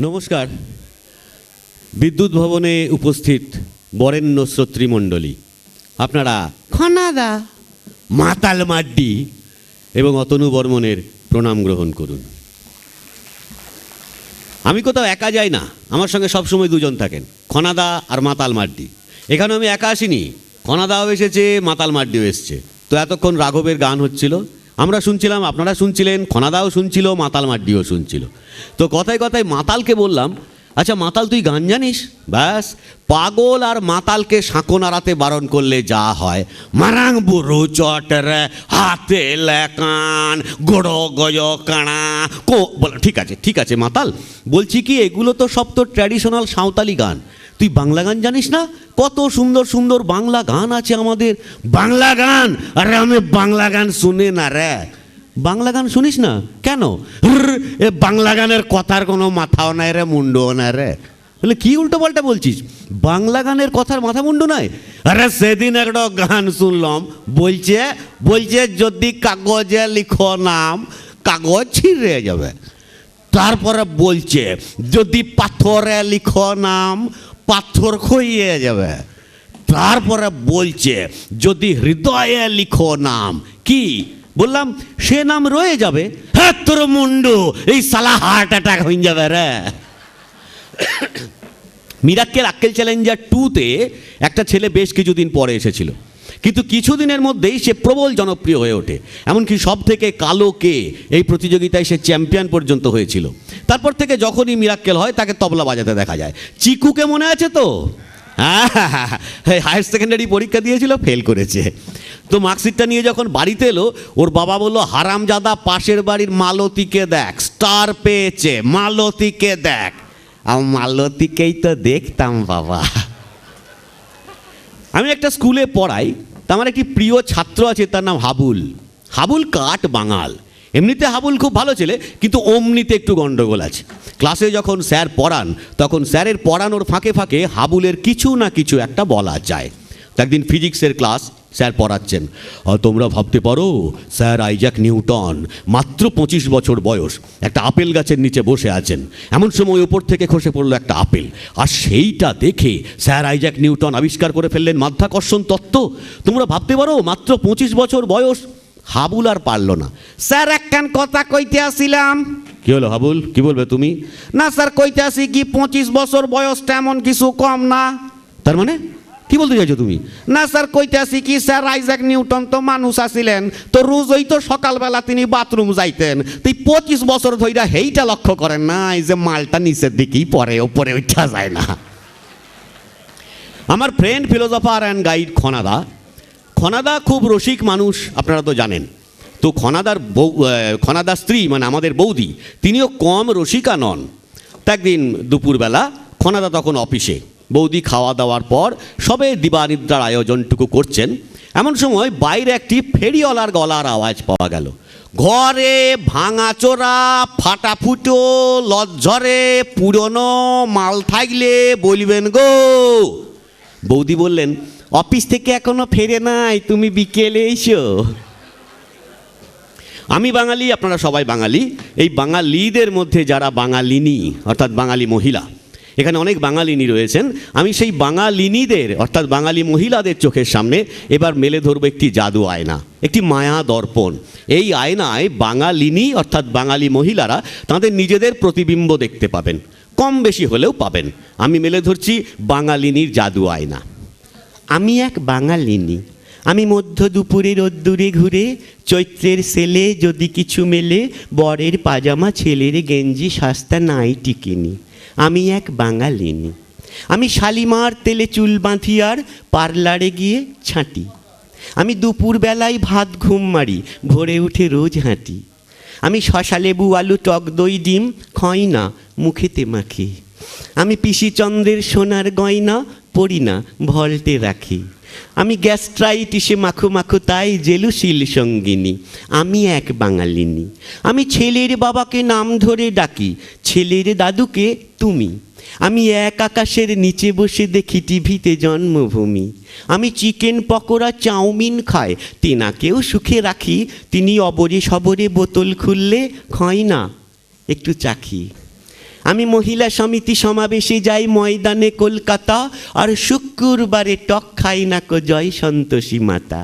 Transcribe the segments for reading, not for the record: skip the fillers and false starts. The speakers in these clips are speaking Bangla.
নমস্কার। বিদ্যুৎ ভবনে উপস্থিত বরেণ্য শ্রোতৃমণ্ডলী, আপনারা খনাদা, মাতাল মাড্ডি এবং অতনু বর্মনের প্রণাম গ্রহণ করুন। আমি কোথাও একা যাই না, আমার সঙ্গে সবসময় দুজন থাকেন, খনাদা আর মাতাল মাড্ডি। এখানে আমি একা আসিনি, খনাদাও এসেছে, মাতাল মাড্ডিও এসছে। তো এতক্ষণ রাঘবের গান হচ্ছিল, আমরা শুনছিলাম, আপনারা শুনছিলেন, খনাদাও শুনছিল, মাতাল মাড্ডিও শুনছিল। তো কথায় কথায় মাতালকে বললাম, আচ্ছা মাতাল তুই গান জানিস? ব্যাস, পাগল আর মাতালকে সাঁকো নাড়াতে বারণ করলে যা হয়, মারাং বুড়ো চটরে হাতে লেকান গোড়ো গয় কানা কো বল। ঠিক আছে ঠিক আছে মাতাল, বলছি কি এগুলো তো সব তো ট্র্যাডিশনাল সাঁওতালি গান, তুই বাংলা গান জানিস না? কত সুন্দর সুন্দর বাংলা গান আছে আমাদের। বাংলা গান? আরে আমি বাংলা গান শুনি না রে। বাংলা গান শুনিস না কেন? এ বাংলা গানের কথার কোনো মাথাও নাই রে, মুন্ডও নাই রে। বলে কি উল্টো পাল্টা বলছিস? বাংলা গানের কথার মাথা মুন্ডু নাই? আরে সেদিন একটা গান শুনলাম, বলছে বলছে যদি কাগজে লিখো নাম কাগজ ছিঁড়ে যাবে। তারপরে বলছে যদি পাথরে লিখো নাম পাথর খইয়ে যাবে। তারপরে বলছে যদি হৃদয়ে লিখো নাম কি? বললাম সে নাম রয়ে যাবে। হ্যাঁ তোর মুন্ডু, এই সালা হার্ট অ্যাটাক হয়ে যাবে রে। মিরাক্কেল আক্কেল চ্যালেঞ্জার 2-তে একটা ছেলে বেশ কিছুদিন পরে এসেছিল, কিন্তু কিছুদিনের মধ্যেই সে প্রবল জনপ্রিয় হয়ে ওঠে। এমনকি সব থেকে কালো কে এই প্রতিযোগিতায় সে চ্যাম্পিয়ন পর্যন্ত হয়েছিল। তারপর থেকে যখনই মিরাক্কেল হয় তাকে তবলা বাজাতে দেখা যায়। চিকুকে মনে আছে তো? হ্যাঁ, হায়ার সেকেন্ডারি পরীক্ষা দিয়েছিল, ফেল করেছে। তো মার্কশিটটা নিয়ে যখন বাড়িতে এলো, ওর বাবা বললো হারামজাদা পাশের বাড়ির মালতীকে দেখ, স্টার পেয়েছে, মালতীকে দেখ। মালতীকেই তো দেখতাম বাবা। আমি একটা স্কুলে পড়াই, তা আমার একটি প্রিয় ছাত্র আছে, তার নাম হাবুল। হাবুল কাঠ বাঙাল। এমনিতে হাবুল খুব ভালো ছেলে, কিন্তু অমনিতে একটু গণ্ডগোল আছে। ক্লাসে যখন স্যার পড়ান, তখন স্যারের পড়ানোর ফাঁকে ফাঁকে হাবুলের কিছু না কিছু একটা বলা যায়। তো একদিন ফিজিক্সের ক্লাস, স্যার পড়াচ্ছেন। তোমরা ভাবতে পারো স্যার আইজ্যাক নিউটন, মাত্র 25 বছর বয়স, একটা আপেল গাছের নিচে বসে আছেন। এমন সময় ওপর থেকে খসে পড়লো একটা আপেল, আর সেইটা দেখে স্যার আইজ্যাক নিউটন আবিষ্কার করে ফেললেন মাধ্যাকর্ষণ তত্ত্ব। তোমরা ভাবতে পারো মাত্র 25 বছর বয়স। হাবুল আর পারল না। স্যার একখান কথা কইতে আসিলাম। কি হলো হাবুল, কি বলবে তুমি? না স্যার কইতে আসি কি 25 বছর বয়সটা এমন কিছু কম না। তার মানে কি বলতে চাইছো তুমি? না স্যার কইতে আসি কি, স্যার আইজ্যাক নিউটন তো মানুষ আছিলেন, তো রোজই তো সকালবেলা তিনি বাথরুম যাইতেন। তুই 25 বছর ধইরা হেইটা লক্ষ্য করেন না, এই যে মালটা নিচের দিকেই পরে, ওপরে উঠা যায় না। আমার ফ্রেন্ড ফিলোসফার অ্যান্ড গাইড খনাদা, খনাদা খুব রসিক মানুষ, আপনারা তো জানেন। তো খনাদার স্ত্রী মানে আমাদের বৌদি, তিনিও কম রসিকা নন। তা একদিন দুপুরবেলা খনাদা তখন অফিসে, বৌদি খাওয়া দাওয়ার পর সবে দিবানিদ্রার আয়োজনটুকু করছেন। এমন সময় বাইরে একটি ফেরিওয়ালার গলার আওয়াজ পাওয়া গেল। ঘরে ভাঙাচোরা ফাটাফুটো লজ্জরে পুরনো মাল থাকলে বলবেন গো। বৌদি বললেন অফিস থেকে এখনো ফেরে নাই, তুমি বিকেলে এসো। আমি বাঙালি, আপনারা সবাই বাঙালি। এই বাঙালিদের মধ্যে যারা বাঙালিনী অর্থাৎ বাঙালি মহিলা, এখানে অনেক বাঙালিনী রয়েছেন, আমি সেই বাঙালিনীদের অর্থাৎ বাঙালি মহিলাদের চোখের সামনে এবার মেলে ধরবো একটি জাদু আয়না, একটি মায়া দর্পণ। এই আয়নায় বাঙালিনী অর্থাৎ বাঙালি মহিলারা তাদের নিজেদের প্রতিবিম্ব দেখতে পাবেন, কম বেশি হলেও পাবেন। আমি মেলে ধরছি বাঙালিনীর জাদু আয়না। আমি এক বাঙালিনী, আমি মধ্য দুপুরে রোদ্দুরে ঘুরে, চৈত্রের সেলে যদি কিছু মেলে, বরের পাজামা ছেলের গেঞ্জি সস্তা নাইটি কিনি। আমি এক বাঙালিনী, আমি শালিমার তেলে চুল বাঁধি আর পার্লারে গিয়ে ছাঁটি। আমি দুপুরবেলায় ভাত ঘুম মারি, ভোরে উঠে রোজ হাঁটি। আমি শশা লেবু আলু টক দই ডিম খই না, মুখেতে মাখি। আমি পিসিচন্দ্রের সোনার গয়না পরি না, ভল্টে রাখি। আমি গ্যাস্ট্রাইটিসে মাখো মাখো তাই জেলুশীল সঙ্গিনী। আমি এক বাঙালিনী, আমি ছেলের বাবাকে নাম ধরে ডাকি, ছেলের দাদুকে তুমি। আমি এক আকাশের নিচে বসে দেখি টিভিতে জন্মভূমি। আমি চিকেন পকোড়া চাউমিন খাই, তেনাকেও সুখে রাখি। তিনি অবরে সবরে বোতল খুললে খয় না, একটু চাখি। আমি মহিলা সমিতি সমাবেশে যাই ময়দানে কলকাতা, আর শুক্রবারে টক খাই না কো জয় সন্তোষী মাতা।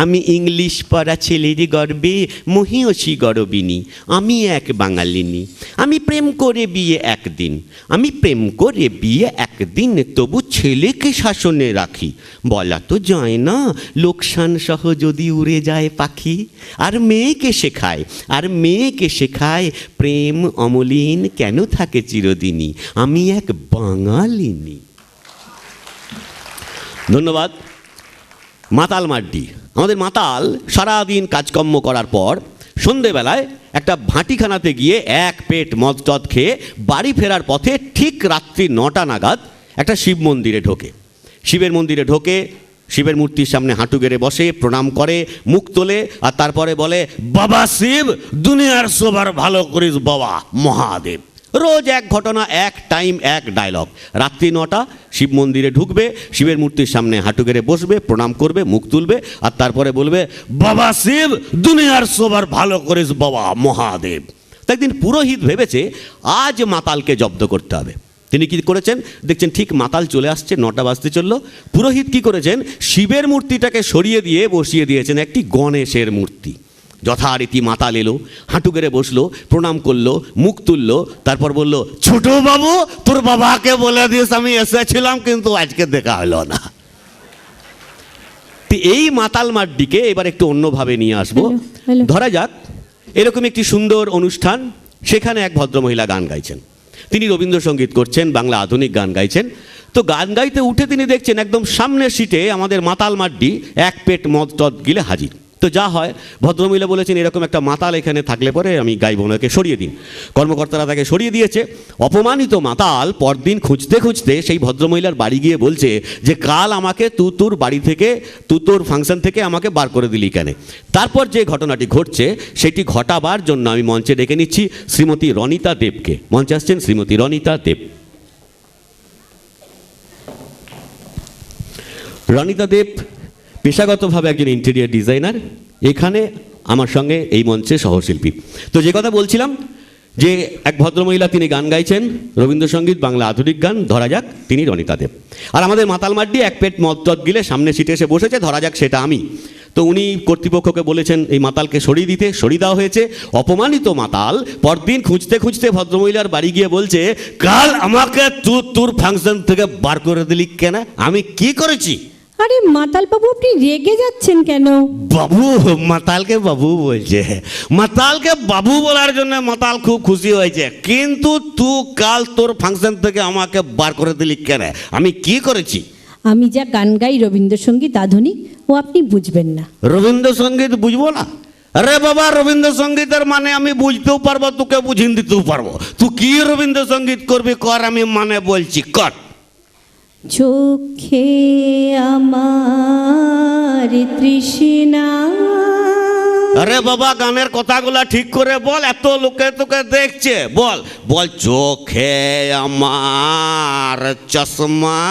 আমি ইংলিশ পড়া ছেলের গর্বে মহিয়সী গরবিনী, আমি এক বাঙালিনী। আমি প্রেম করে বিয়ে একদিন, আমি প্রেম করে বিয়ে একদিন, তবু ছেলেকে শাসনে রাখি। বলা তো যায় না লোকসান সহ যদি উড়ে যায় পাখি। আর মেয়েকে শেখায়, আর মেয়েকে শেখায় প্রেম অমলিন কেন থাকে চিরদিনই, আমি এক বাঙালিনী। ধন্যবাদ। মাতাল মাড্ডি। আমাদের মাতাল সারাদিন কাজকর্ম করার পর সন্ধেবেলায় একটা ভাটিখানাতে গিয়ে এক পেট মদ টদ খেয়ে বাড়ি ফেরার পথে ঠিক রাত্রি 9টা নাগাদ একটা শিব মন্দিরে ঢোকে। শিবের মন্দিরে ঢোকে, শিবের মূর্তির সামনে হাঁটু গেড়ে বসে প্রণাম করে, মুখ তোলে, আর তারপরে বলে, বাবা শিব, দুনিয়ার সবার ভালো করিস বাবা মহাদেব। রোজ এক ঘটনা, এক টাইম, এক ডায়লগ। রাত্রি 9টা শিব মন্দিরে ঢুকবে, শিবের মূর্তির সামনে হাঁটু গেড়ে বসবে, প্রণাম করবে, মুখ তুলবে, আর তারপরে বলবে, বাবা শিব, দুনিয়ার সবার ভালো করিস বাবা মহাদেব। তো একদিন পুরোহিত ভেবেছে আজ মাতালকে জব্দ করতে হবে। তিনি কি করেছেন দেখছেন, ঠিক মাতাল চলে আসছে, 9টা বাজতে চলল। পুরোহিত কি করেছেন, শিবের মূর্তিটাকে সরিয়ে দিয়ে বসিয়ে দিয়েছেন একটি গণেশের মূর্তি। যথারীতি মাতাল এলো, হাঁটু গেড়ে বসলো, প্রণাম করলো, মুখ তুললো, তারপর বলল, ছোট বাবু, তোর বাবাকে বলে দিস আমি এসেছিলাম, কিন্তু আজকে দেখা হলো না। এই মাতাল মাড্ডিকে এবার একটু অন্যভাবে নিয়ে আসবো। ধরা যাক এরকম একটি সুন্দর অনুষ্ঠান, সেখানে এক ভদ্রমহিলা গান গাইছেন। তিনি রবীন্দ্রসঙ্গীত করছেন, বাংলা আধুনিক গান গাইছেন। তো গান গাইতে উঠে তিনি দেখছেন একদম সামনের সিটে আমাদের মাতাল মাড্ডি এক পেট মদ টদ গিলে হাজির। তো যা হয়, ভদ্রমহিলা বলেছেন, এরকম একটা মাতাল এখানে থাকলে পরে আমি গাইব না, ওকে সরিয়ে দিন। কর্মকর্তারা তাকে সরিয়ে দিয়েছে। অপমানিত মাতাল পরদিন খুঁজতে খুঁজতে সেই ভদ্রমহিলার বাড়ি গিয়ে বলছে যে, কাল আমাকে তোর বাড়ি থেকে, তোর ফাংশন থেকে আমাকে বার করে দিলি কেন? তারপর যে ঘটনাটি ঘটছে সেটি ঘটাবার জন্য আমি মঞ্চে ডেকে নিচ্ছি শ্রীমতী রনিতা দেবকে। মঞ্চে আসছেন শ্রীমতী রনিতা দেব। রনিতা দেব পেশাগতভাবে একজন ইন্টেরিয়ার ডিজাইনার, এখানে আমার সঙ্গে এই মঞ্চে সহশিল্পী। তো যে কথা বলছিলাম, যে এক ভদ্রমহিলা তিনি গান গাইছেন, রবীন্দ্রসঙ্গীত, বাংলা আধুনিক গান। ধরা যাক তিনি রনিতা দেব, আর আমাদের মাতাল মাড্ডি এক পেট মদ টদ গিলে সামনে সিটে এসে বসেছে, ধরা যাক সেটা আমি। তো উনি কর্তৃপক্ষকে বলেছেন এই মাতালকে সরিয়ে দিতে, সরিয়ে দেওয়া হয়েছে। অপমানিত মাতাল পরদিন খুঁজতে খুঁজতে ভদ্রমহিলার বাড়ি গিয়ে বলছে, কাল আমাকে তোর ফাংশন থেকে বার করে দিলি কেন? আমি কি করেছি? আরে মাতাল বাবু, আপনি রেগে যাচ্ছেন কেন? বাবু, মাতালকে বাবু বলছে। মাতালকে বাবু বলার জন্য মাতাল খুব খুশি হয়েছে, কিন্তু তুই কাল তোর ফাংশন থেকে আমাকে বার করে দিলি কেন? আমি কি করেছি? আমি যা গান গাই রবীন্দ্রসঙ্গীত আধুনিক, ও আপনি বুঝবেন না। রবীন্দ্রসঙ্গীত বুঝবো না? আরে বাবা, রবীন্দ্রসঙ্গীতের মানে আমি বুঝতেও পারবো, তোকে বুঝিয়ে দিতেও পারবো। তুই কি রবীন্দ্রসঙ্গীত করবি কর, আমি মানে বলছি কর। চোখে আমার তৃষ্ণা। আরে বাবা, গানের কথাগুলা ঠিক করে বল, এত লোকে তোকে দেখছে। বল বল, চোখে আমার চশমা।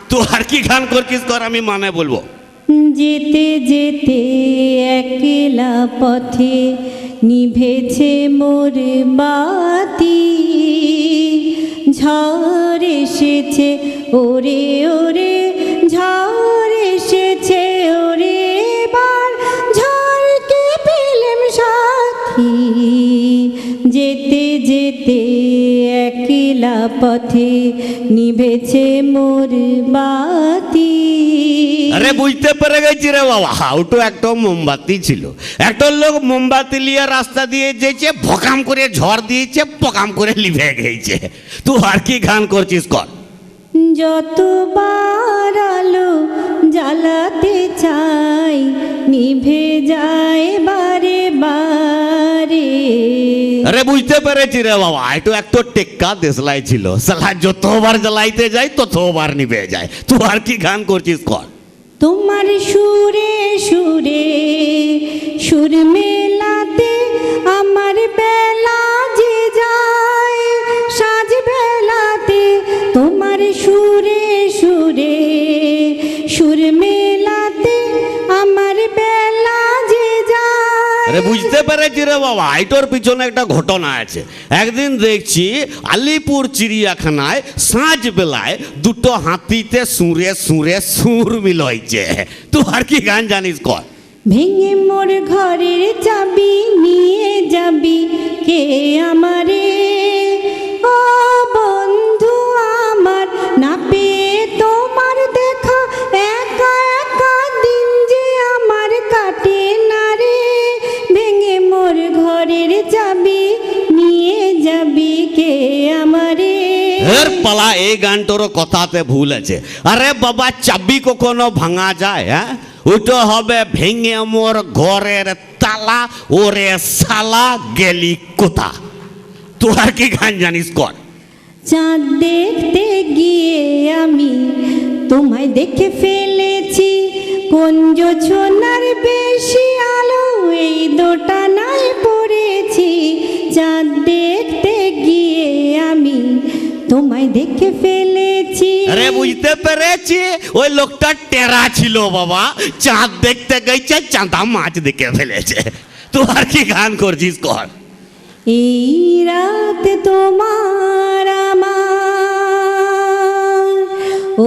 তুই আর কি গান করছিস কর, আমি মানে বলবো। যেতে যেতে একলা পথে নিভেছে মোর বাতি, ঝড় এসেছে ওরে ওরে, ঝড় এসেছে ওরে, এবার ঝড়কে পেলাম সাথী। যেতে যেতে একলা পথে নিভেছে মোর বাতি। আরে বুঝতে পেরে গেছি রে বাবা, ওটা একটা মোমবাতি ছিল। একটা লোক মোমবাতি নিয়ে রাস্তা দিয়ে যেছে, ভকাম করে ঝড় দিয়েছে, পকাম করে লিভে গেছে। তুই আর কি গান করছিস কর। যতবার আলো জ্বালাতে চাই, নিভে যায় বারে বারে। আরে বুঝতে পেরেছি রে বাবা, এটা একটা টেক্কা দেশলাই ছিল। সালা যতবার জ্বালাইতে যায় ততবার নিভে যায়। তুই আর কি গান করছিস কর। তোমার সুরে সুরে সুর মেলাতে আমার বেলা যে যায়, সাজ বেলাতে তোমার সুরে সুরে সুর মেলাতে আমার বেলা যে যায়। আরে বুঝতে পেরেছি রে বাবা, এটার পিছনে একটা ঘটনা আছে। একদিন দেখছি আলিপুর চিড়িয়াখানায় সাঁঝ বেলায় দুটো হাতিতে সুরে সুরে সুর মিলইছে। তুই আর কি গান জানিস কর? ভেঙে মোর ঘরের চাবি নিয়ে যাবি কে আমারে, ও বন্ধু আমার, না পেয়ে তোমার দেখা একা একা দিন যে আমার কাটে না রে। ভেঙে মোর ঘরের চাবি নিয়ে যাবি কে আমারে। এর পালা, এই গানটার কথাতে ভুল আছে। আরে বাবা, চাবি কখনো ভাঙা যায়? হ্যাঁ, ওটা হবে ভেঙে মোর ঘরের তালা, ওরে শালা গেলি কোথা। তুই আর কি গান জানিস কর? চাঁদ দেখতে গিয়ে আমি তোমায় দেখে ফেলেছি, কুঞ্জ ছোনার বেশি আলো এই দোটানায় পড়েছি। চাঁদ দেখতে গিয়ে আমি তোমায় দেখে ফেলেছি। আরে বুঝতে পেরেছি, ওই লোকটা টেরা ছিল বাবা, চাঁদ দেখতে গেছে, চাঁদা মাছ দেখে ফেলেছে। তুই আর কি গান করছিস কর? এই রাত তোমার আমার,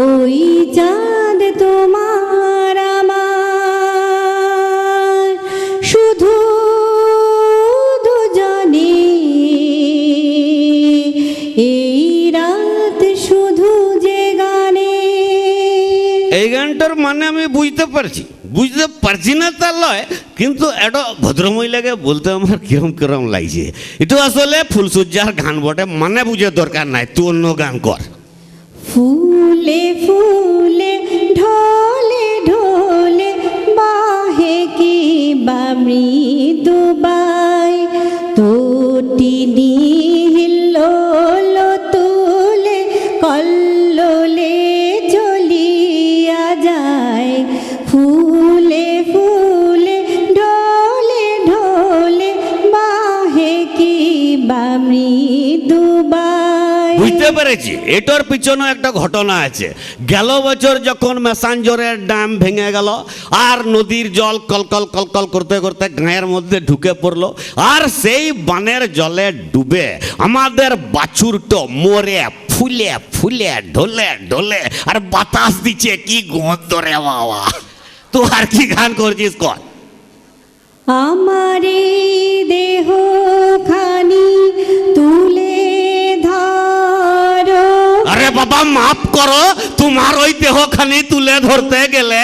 ওই চাঁদ তোমার আমার, শুধু দুজনে এই রাত শুধু যে গানে। এই গানটার মানে আমি বুঝতে পারছি না তার লয়, কিন্তু এটা ভদ্রমহিলাকে বলতে আমার কিরম কিরম লাগছে। এটা আসলে ফুলসজ্জার গান বটে, মানে বুঝে দরকার নাই, তুই অন্য গান কর। ফুলে ফুলে ঢলে ঢলে বাহে কি বা মৃদুবাই, তোটিনি হিল্লোল তুলে কল্লোলে চলিয়া যায়। ফুলে ফুলে ঢলে ঢলে বাহে কি বা মৃদুবাই। বুঝতে পেরেছি, এটার পিছনে একটা ঘটনা আছে। গেল বছর যখন মেসাঞ্জরের ড্যাম ভেঙে গেল আর নদীর জল কলকল কলকল করতে করতে গাঁয়ের মধ্যে ঢুকে পড়লো, আর সেই বানের জলে ডুবে আমাদের বাছুরটা মরে ফুলে ফুলে ঢলে ঢলে আর বাতাস দিচ্ছে, কি গন্ধ রে বাবা। তুই আর কি গান করছিস কর? আমার এই দেহ খানি তুলে ধরো। আরে বাবা মাফ করো, তোমার ওই দেহখানি তুলে ধরতে গেলে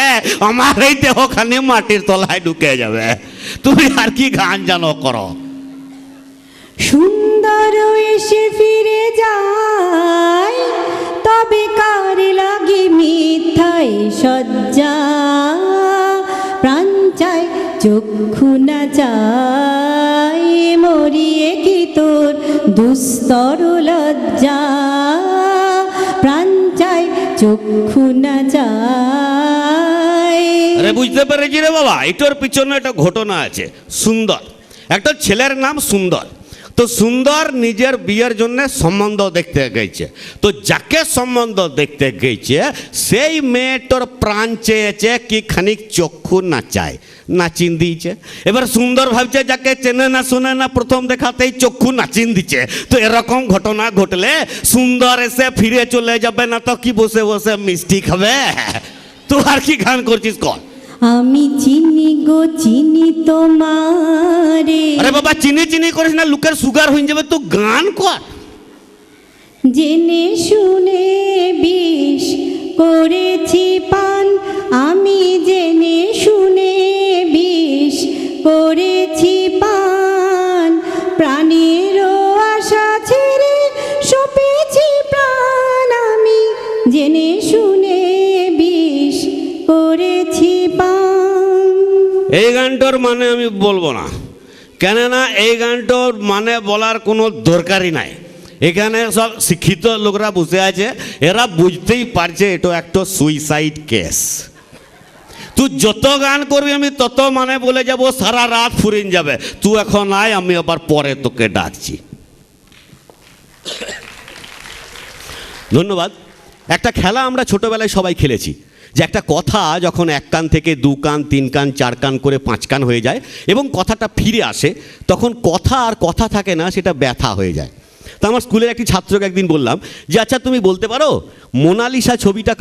আমার এই দেহখানি মাটির তলায় ঢুকে যাবে। তুমি আর কি গান জানো করো? সুন্দর এসে ফিরে যায়, তবে কার লাগে মিথ্যাই সজ্জা। প্রাণ চায় চক্ষু না চায়, মরিয়ে কি তোর দুস্তর লজ্জা। প্রাণ চায় চক্ষু না চায়। আরে বুঝতে পেরেছি রে বাবা, এটার পিছনে একটা ঘটনা আছে। সুন্দর, একটা ছেলের নাম সুন্দর। তো সুন্দর নিজের বিয়ের জন্য সম্বন্ধ দেখতে গেছে। তো যাকে সম্বন্ধ দেখতে গেছে সেই মেয়েটার প্রাণ চেয়েছে কি খানিক চক্ষু নাচায়, নাচিন দিয়েছে। এবার সুন্দর ভাবছে যাকে চেনে না শুনে না প্রথম দেখাতেই চক্ষু নাচিন দিচ্ছে, তো এরকম ঘটনা ঘটলে সুন্দর এসে ফিরে চলে যাবে না, তো কি বসে বসে মিষ্টি খাবে। তুই আর কি গান করছিস কর? আমি চিনি গো চিনি তোমারে। আরে বাবা, চিনি চিনি করিস না, লোকের সুগার হয়ে যাবে। তুই গান কর। জেনে শুনে বিষ করেছি পান, আমি জেনে শুনে বিষ করেছি পান। প্রাণেরও আশা ছেড়ে সপেছি প্রাণ, আমি জেনে শুনে বিষ করেছি পান। এই গানটার মানে আমি বলবো না, কেননা এই গানটার মানে বলার কোনো দরকারই নাই। এখানে সব শিক্ষিত লোকরা বসে আছে, এরা বুঝতেই পারছে এটা একটা সুইসাইড কেস। তুই যত গান করবি আমি তত মানে বলে যাব, সারা রাত ফুরিন যাবে। তুই এখন আয়, আমি আবার পরে তোকে ডাকছি। ধন্যবাদ। একটা খেলা আমরা ছোটবেলায় সবাই খেলেছি, যে একটা কথা যখন এক কান থেকে দু কান তিন কান চার কান করে পাঁচ কান হয়ে যায় এবং কথাটা ফিরে আসে, তখন কথা আর কথা থাকে না, সেটা ব্যথা হয়ে যায়। তো আমার স্কুলের একটি ছাত্রকে একদিন বললাম যে আচ্ছা তুমি বলতে পারো মোনালিসা ছবিটা